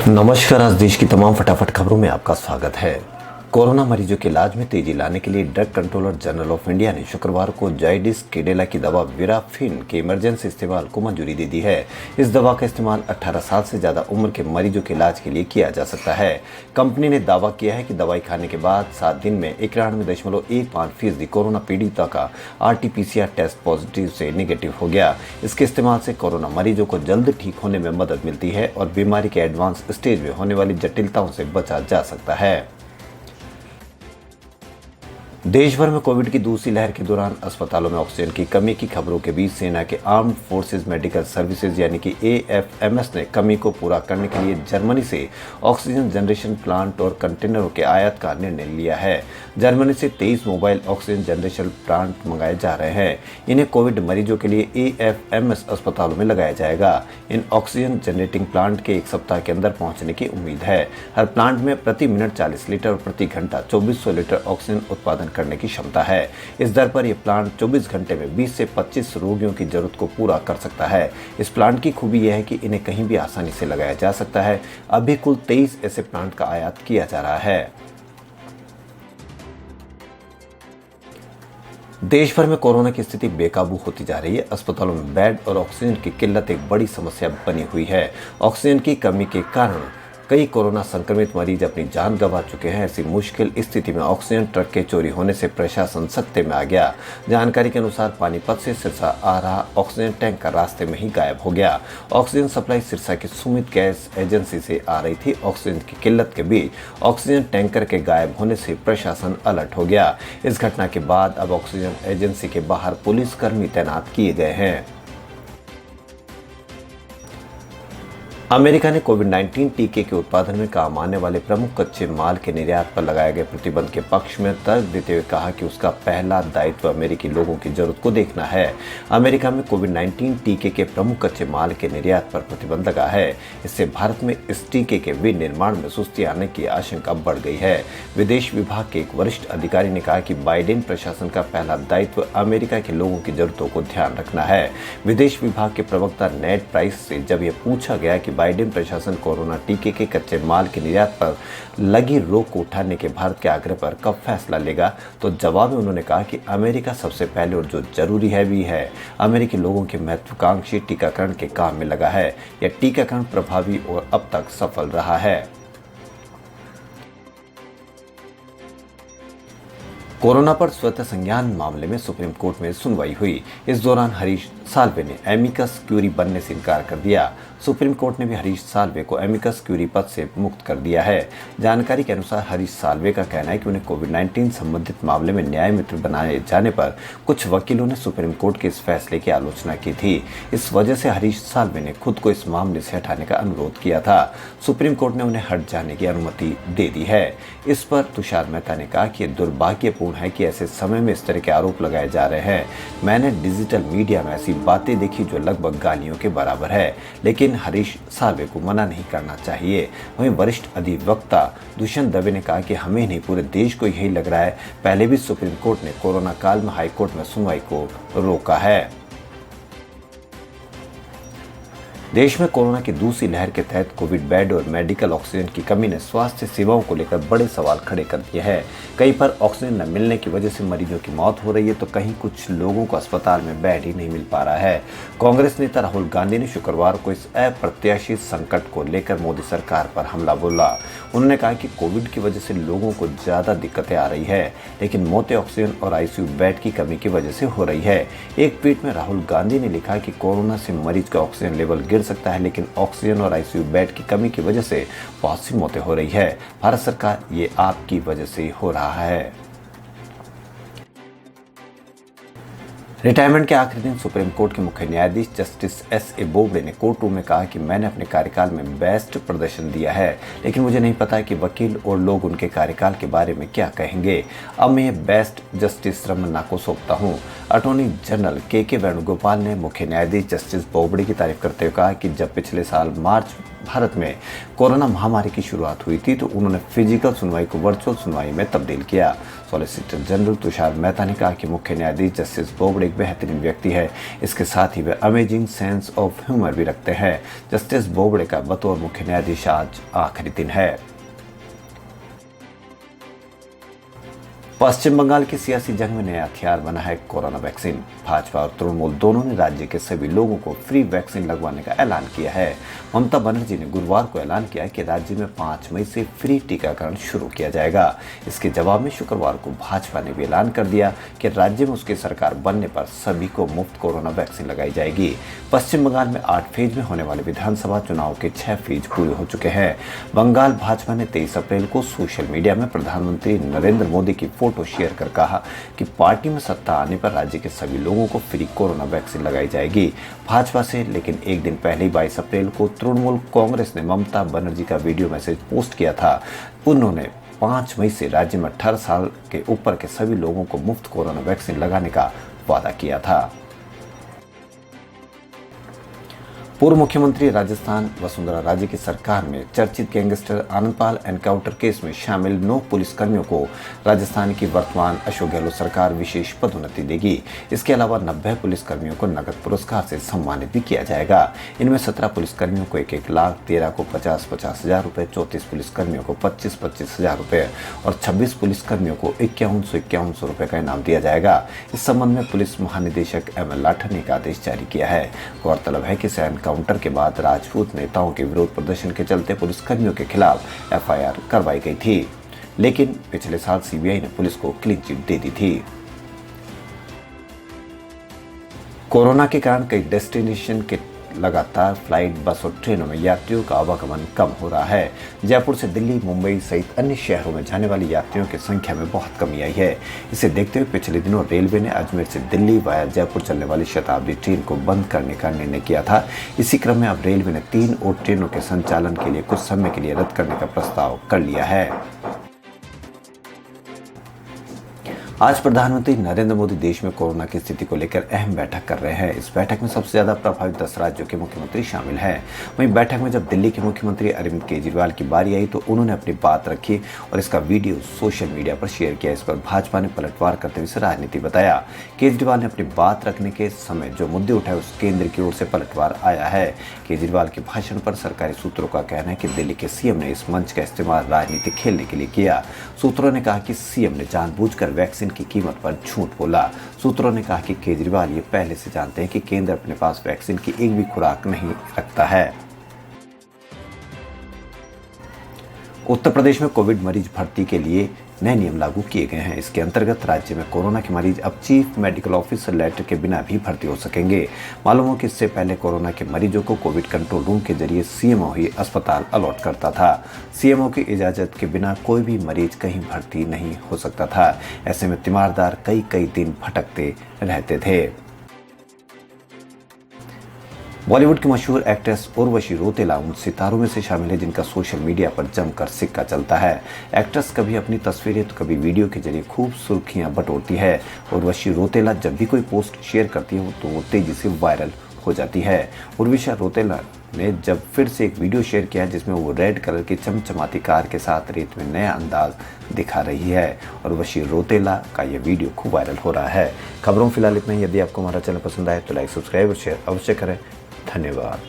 नमस्कार। आज देश की तमाम फटाफट खबरों में आपका स्वागत है। कोरोना मरीजों के इलाज में तेजी लाने के लिए drug controller general of India ने शुक्रवार को जाइडस कैडिला की दवा विराफिन के इमरजेंसी इस्तेमाल को मंजूरी दे दी है। इस दवा का इस्तेमाल 18 साल से ज्यादा उम्र के मरीजों के इलाज के लिए किया जा सकता है। कंपनी ने दावा किया है कि दवाई खाने के बाद 7 दिन में 91.15% कोरोना पीड़िता का RT-PCR टेस्ट पॉजिटिव से निगेटिव हो गया। इसके इस्तेमाल से कोरोना मरीजों को जल्द ठीक होने में मदद मिलती है और बीमारी के एडवांस स्टेज में होने वाली जटिलताओं से बचा जा सकता है। देश भर में कोविड की दूसरी लहर के दौरान अस्पतालों में ऑक्सीजन की कमी की खबरों के बीच सेना के आर्म्ड फोर्सेज मेडिकल सर्विसेज यानी कि AFMS ने कमी को पूरा करने के लिए जर्मनी से ऑक्सीजन जनरेशन प्लांट और कंटेनरों के आयात का निर्णय लिया है। जर्मनी से 23 मोबाइल ऑक्सीजन जनरेशन प्लांट मंगाए जा रहे हैं। इन्हें कोविड मरीजों के लिए AFMS अस्पतालों में लगाया जाएगा। इन ऑक्सीजन जनरेटिंग प्लांट के 1 सप्ताह के अंदर पहुंचने की उम्मीद है। हर प्लांट में प्रति मिनट 40 लीटर और प्रति घंटा 2400 लीटर ऑक्सीजन उत्पादन करने की क्षमता है। इस दर पर यह प्लांट 24 घंटे में 20 से 25 रोगियों की जरूरत को पूरा कर सकता है। इस प्लांट की खूबी यह है कि इन्हें कहीं भी आसानी से लगाया जा सकता है। अभी कुल 23 ऐसे प्लांट का आयात किया जा रहा है। देश भर में कोरोना की स्थिति बेकाबू होती जा रही है। अस्पतालों में बेड और ऑक्सीजन की किल्लत एक बड़ी समस्या बनी हुई है। ऑक्सीजन की कमी के कारण कई कोरोना संक्रमित मरीज अपनी जान गंवा चुके हैं। ऐसी मुश्किल स्थिति में ऑक्सीजन ट्रक के चोरी होने से प्रशासन सख्ते में आ गया। जानकारी के अनुसार पानीपत से सिरसा आ रहा ऑक्सीजन टैंकर रास्ते में ही गायब हो गया। ऑक्सीजन सप्लाई सिरसा की सुमित गैस एजेंसी से आ रही थी। ऑक्सीजन की किल्लत के बीच ऑक्सीजन टैंकर के गायब होने से प्रशासन अलर्ट हो गया। इस घटना के बाद अब ऑक्सीजन एजेंसी के बाहर पुलिसकर्मी तैनात किए गए हैं। अमेरिका ने कोविड-19 टीके के उत्पादन में काम आने वाले प्रमुख कच्चे माल के निर्यात पर लगाए गए प्रतिबंध के पक्ष में तर्क देते हुए कहा कि उसका पहला दायित्व अमेरिकी लोगों की जरूरत को देखना है। अमेरिका में कोविड-19 टीके के प्रमुख कच्चे माल के निर्यात पर प्रतिबंध लगा है। इससे भारत में इस टीके के विनिर्माण में सुस्ती आने की आशंका बढ़ गई है। विदेश विभाग के एक वरिष्ठ अधिकारी ने कहा कि बाइडेन प्रशासन का पहला दायित्व अमेरिका के लोगों की जरूरतों को ध्यान रखना है। विदेश विभाग के प्रवक्ता नेड प्राइस से जब यह पूछा गया कि बाइडेन प्रशासन कोरोना टीके के कच्चे माल के निर्यात पर लगी रोक को उठाने के भारत के आग्रह पर कब फैसला लेगा, तो जवाब में उन्होंने कहा कि अमेरिका सबसे पहले और जो जरूरी है भी है। अमेरिकी लोगों के महत्वाकांक्षी टीकाकरण के काम में लगा है। यह टीकाकरण प्रभावी और अब तक सफल रहा है। कोरोना पर स्वतः संज्ञान मामले में सुप्रीम कोर्ट में सुनवाई हुई। इस दौरान हरीश साल्वे ने एमिकस क्यूरी बनने से इनकार कर दिया। सुप्रीम कोर्ट ने भी हरीश साल्वे को एमिकस क्यूरी पद से मुक्त कर दिया है। जानकारी के अनुसार हरीश साल्वे का कहना है कि उन्हें कोविड-19 संबंधित मामले में न्याय मित्र बनाए जाने पर कुछ वकीलों ने सुप्रीम कोर्ट के इस फैसले की आलोचना की थी। इस वजह से हरीश साल्वे ने खुद को इस मामले से हटाने का अनुरोध किया था। सुप्रीम कोर्ट ने उन्हें हट जाने की अनुमति दे दी है। इस पर तुषार मेहता ने कहा कि यह दुर्भाग्यपूर्ण है कि ऐसे समय में इस तरह के आरोप लगाए जा रहे हैं। मैंने डिजिटल मीडिया में ऐसी बातें देखी जो लगभग गालियों के बराबर है, लेकिन हरीश साल्वे को मना नहीं करना चाहिए। वहीं वरिष्ठ अधिवक्ता दुष्यंत दवे ने कहा कि हमें नहीं पूरे देश को यही लग रहा है। पहले भी सुप्रीम कोर्ट ने कोरोना काल में हाई कोर्ट में सुनवाई को रोका है। देश में कोरोना की दूसरी लहर के तहत कोविड बेड और मेडिकल ऑक्सीजन की कमी ने स्वास्थ्य सेवाओं को लेकर बड़े सवाल खड़े कर दिए हैं। कहीं पर ऑक्सीजन न मिलने की वजह से मरीजों की मौत हो रही है, तो कहीं कुछ लोगों को अस्पताल में बेड ही नहीं मिल पा रहा है। कांग्रेस नेता राहुल गांधी ने शुक्रवार को इस अप्रत्याशित संकट को लेकर मोदी सरकार पर हमला बोला। उन्होंने कहा कि कोविड की वजह से लोगों को ज्यादा दिक्कतें आ रही है, लेकिन मौतें ऑक्सीजन और ICU बेड की कमी की वजह से हो रही है। एक ट्वीट में राहुल गांधी ने लिखा कि कोरोना से मरीज का ऑक्सीजन लेवल गिर सकता है, लेकिन ऑक्सीजन और ICU बेड की कमी की वजह से बहुत सी मौतें हो रही है। भारत सरकार ये आपकी वजह से हो रहा है। रिटायरमेंट के आखिरी दिन सुप्रीम कोर्ट के मुख्य न्यायाधीश जस्टिस S.A. बोबडे ने कोर्ट रूम में कहा कि मैंने अपने कार्यकाल में बेस्ट प्रदर्शन दिया है, लेकिन मुझे नहीं पता कि वकील और लोग उनके कार्यकाल के बारे में क्या कहेंगे। अब मैं बेस्ट जस्टिस रमन्ना को सौंपता हूँ। अटॉर्नी जनरल के वेणुगोपाल ने मुख्य न्यायाधीश जस्टिस बोबडे की तारीफ करते हुए कहा कि जब पिछले साल मार्च भारत में कोरोना महामारी की शुरुआत हुई थी, तो उन्होंने फिजिकल सुनवाई को वर्चुअल सुनवाई में तब्दील किया। सॉलिसिटर जनरल तुषार मेहता ने कहा कि मुख्य न्यायाधीश जस्टिस बोबड़े एक बेहतरीन व्यक्ति है, इसके साथ ही वे अमेजिंग सेंस ऑफ ह्यूमर भी रखते हैं। जस्टिस बोबड़े का बतौर मुख्य न्यायाधीश आज आखिरी दिन है। पश्चिम बंगाल की सियासी जंग में नया हथियार बना है कोरोना वैक्सीन। भाजपा और तृणमूल दोनों ने राज्य के सभी लोगों को फ्री वैक्सीन लगवाने का ऐलान किया है। ममता बनर्जी ने गुरुवार को ऐलान किया कि राज्य में 5 मई से फ्री टीकाकरण शुरू किया जाएगा। इसके जवाब में शुक्रवार को भाजपा ने भी ऐलान कर दिया कि राज्य में उसकी सरकार बनने पर सभी को मुफ्त कोरोना वैक्सीन लगाई जाएगी। पश्चिम बंगाल में 8 फेज में होने वाले विधानसभा चुनाव के 6 फेज पूरे हो चुके हैं। बंगाल भाजपा ने 23 अप्रैल को सोशल मीडिया में प्रधानमंत्री नरेंद्र मोदी की फोटो शेयर कर कहा कि पार्टी में सत्ता आने पर राज्य के सभी लोगों को फ्री कोरोना वैक्सीन लगाई जाएगी। भाजपा से लेकिन एक दिन पहले 22 अप्रैल को तृणमूल कांग्रेस ने ममता बनर्जी का वीडियो मैसेज पोस्ट किया था। उन्होंने 5 मई से राज्य में 18 साल के ऊपर के सभी लोगों को मुफ्त कोरोना वैक्सीन लगाने का वादा किया था। पूर्व मुख्यमंत्री राजस्थान वसुंधरा राजे की सरकार में चर्चित गैंगस्टर आनंदपाल एनकाउंटर केस में शामिल 9 पुलिसकर्मियों को राजस्थान की वर्तमान अशोक गहलोत सरकार विशेष पदोन्नति देगी। इसके अलावा 90 पुलिसकर्मियों को नगद पुरस्कार से सम्मानित भी किया जाएगा। इनमें 17 पुलिसकर्मियों को 1-1 लाख, 13 को 50-50 हजार रुपए, 34 पुलिसकर्मियों को 25-25 हजार रुपए और 26 पुलिसकर्मियों को 5100 रुपए का इनाम दिया जाएगा। इस संबंध में पुलिस महानिदेशक ML लाठर ने एक आदेश जारी किया है। गौरतलब है कि काउंटर के बाद राजपूत नेताओं के विरोध प्रदर्शन के चलते पुलिसकर्मियों के खिलाफ FIR करवाई गई थी, लेकिन पिछले साल CBI ने पुलिस को क्लीन चिट दे दी थी। कोरोना के कारण कई डेस्टिनेशन के लगातार फ्लाइट, बस और ट्रेनों में यात्रियों का आवागमन कम हो रहा है। जयपुर से दिल्ली, मुंबई सहित अन्य शहरों में जाने वाली यात्रियों की संख्या में बहुत कमी आई है। इसे देखते हुए पिछले दिनों रेलवे ने अजमेर से दिल्ली वाया जयपुर चलने वाली शताब्दी ट्रेन को बंद करने का निर्णय किया था। इसी क्रम में अब रेलवे ने 3 और ट्रेनों के संचालन के लिए कुछ समय के लिए रद्द करने का प्रस्ताव कर लिया है। आज प्रधानमंत्री नरेंद्र मोदी देश में कोरोना की स्थिति को लेकर अहम बैठक कर रहे हैं। इस बैठक में सबसे ज्यादा प्रभावित 10 राज्यों के मुख्यमंत्री शामिल हैं। वहीं बैठक में जब दिल्ली के मुख्यमंत्री अरविंद केजरीवाल की बारी आई तो उन्होंने अपनी बात रखी और इसका वीडियो सोशल मीडिया पर शेयर किया। इस पर भाजपा ने पलटवार करते हुए इसे राजनीति बताया। केजरीवाल ने अपनी बात रखने के समय जो मुद्दे उठाए उस केंद्र की ओर से पलटवार आया है। केजरीवाल के भाषण पर सरकारी सूत्रों का कहना है कि दिल्ली के CM ने इस मंच का इस्तेमाल राजनीति खेलने के लिए किया। सूत्रों ने कहा कि CM ने जानबूझकर वैक्सीन की कीमत पर झूठ बोला। सूत्रों ने कहा कि केजरीवाल ये पहले से जानते हैं कि केंद्र अपने पास वैक्सीन की एक भी खुराक नहीं रखता है। उत्तर प्रदेश में कोविड मरीज भर्ती के लिए नए नियम लागू किए गए हैं। इसके अंतर्गत राज्य में कोरोना के मरीज अब चीफ मेडिकल ऑफिसर लेटर के बिना भी भर्ती हो सकेंगे। मालूम हो कि इससे पहले कोरोना के मरीजों को कोविड कंट्रोल रूम के जरिए CMO ही अस्पताल अलॉट करता था। CMO की इजाजत के बिना कोई भी मरीज कहीं भर्ती नहीं हो सकता था। ऐसे में तीमारदार कई दिन भटकते रहते थे। बॉलीवुड की मशहूर एक्ट्रेस उर्वशी रौतेला उन सितारों में से शामिल है जिनका सोशल मीडिया पर जमकर सिक्का चलता है। एक्ट्रेस कभी अपनी तस्वीरें तो कभी वीडियो के जरिए खूब सुर्खियां बटोरती है। उर्वशी रौतेला जब भी कोई पोस्ट शेयर करती है तो वो तेजी से वायरल हो जाती है। उर्वशी रौतेला ने जब फिर से एक वीडियो शेयर किया जिसमें वो रेड कलर की चमचमाती कार के साथ रेत में नया अंदाज दिखा रही है। उर्वशी रौतेला का यह वीडियो खूब वायरल हो रहा है। खबरों फिलहाल इतना ही। यदि आपको हमारा चैनल पसंद आए तो लाइक, सब्सक्राइब और शेयर अवश्य करें। धन्यवाद।